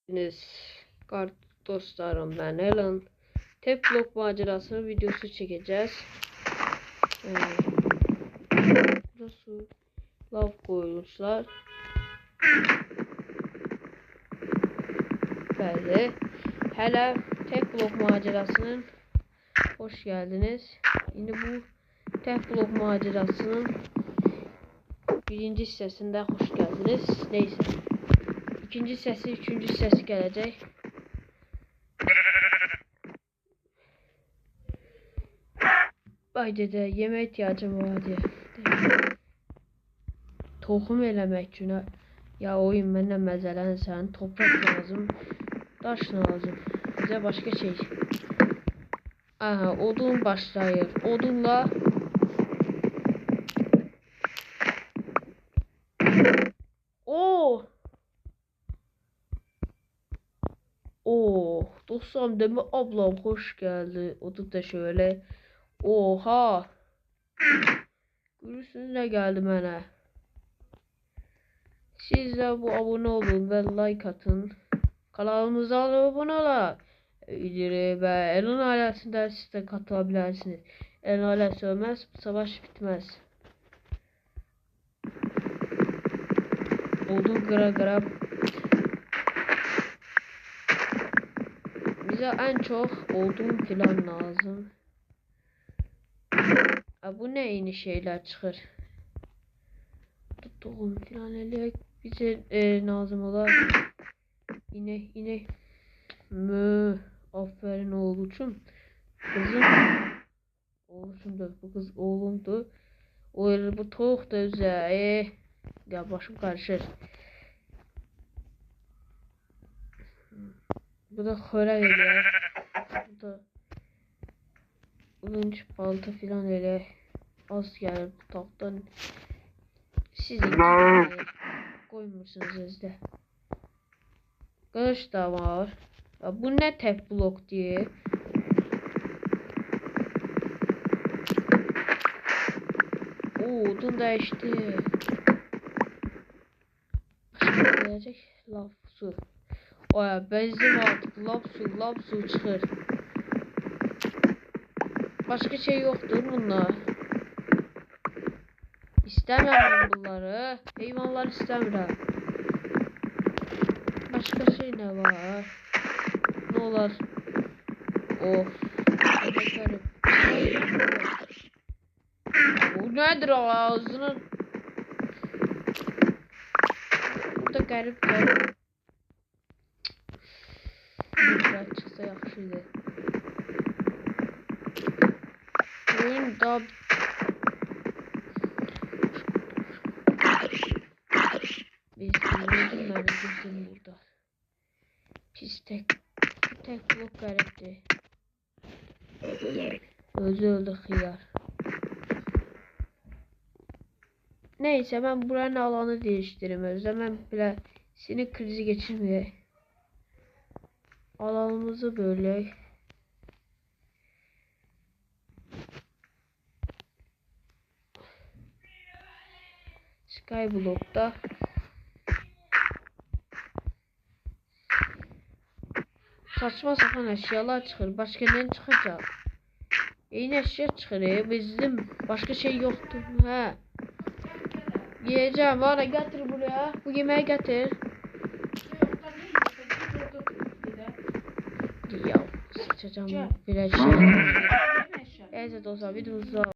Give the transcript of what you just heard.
Deniz kart dostlarım, ben Alan. Tek blok macerası videosu çekeceğiz. Burası lav koymuşlar. Böyle. Hele tek blok macerasının hoş geldiniz. Şimdi bu tek blok macerasının birinci hissesinde hoş geldiniz. Neyse. İkinci sesi, üçüncü sesi gelecek. Ay dede, yemeğe ihtiyacım var diye. Tohum eləmək üçün ya oyun mənlə məzələnsən, toprak lazım, daş lazım, bizə başqa şey. Aha, odun başlayır. Odunla dostum deme ablam hoş geldi. Odun da şöyle. Oha. Görürsünüz ne geldi mənə. Siz de bu abone olun ve like atın. Kanalımıza abone olun. Ve Elon ailesinde siz de katılabilirsiniz. Elon ailesi ölmez, savaş bitmez. Odun kıra. Bize en çok odun filan lazım. Bu ne yeni şeyler çıkır. Tohum filan eləyək. Bize lazım olar. İnek. Aferin oğlucum. Kızım. Oğlucumdur. Bu kız oğlumdur. Bu toğuk da üzə. Ya başım karışır. Bu da xörək eləyək. Bu da ılınç balta filan eləyək. Az gəlir bu taqdan. Sizin koymursunuz özdə. Qılıç da var. Bu ne tek blok diye. Odun değişti. Başka gelecek. Lav su. Oya benzin artık. Lav su çıkır. Başka şey yoktur bunlar. İstemiyorum bunları. Hayvanlar istemiyorum. Başka şey ne var? Ne olur? Of. Bu nedir ağzının? Burada garip. Biraz çıksa yaxşıydı. Oyun da bizim burada. Pis tek blok garipti. Öldü hıyar. Neyse ben buranın alanı değiştireyim. Özlemem bile sinir krizi geçirmeye. Alanımızı böyle. Skyblock'ta. Saçma sapan eşyalar çıkır. Başka ne çıkacak? Yeni eşya çıkır. Bizim başka şey yoktu. He. Yiyeceğim. Bana getir buraya. Bu yemeği getir. Ya sıçacağım. Bir şey. Neyse dostlar videomuzda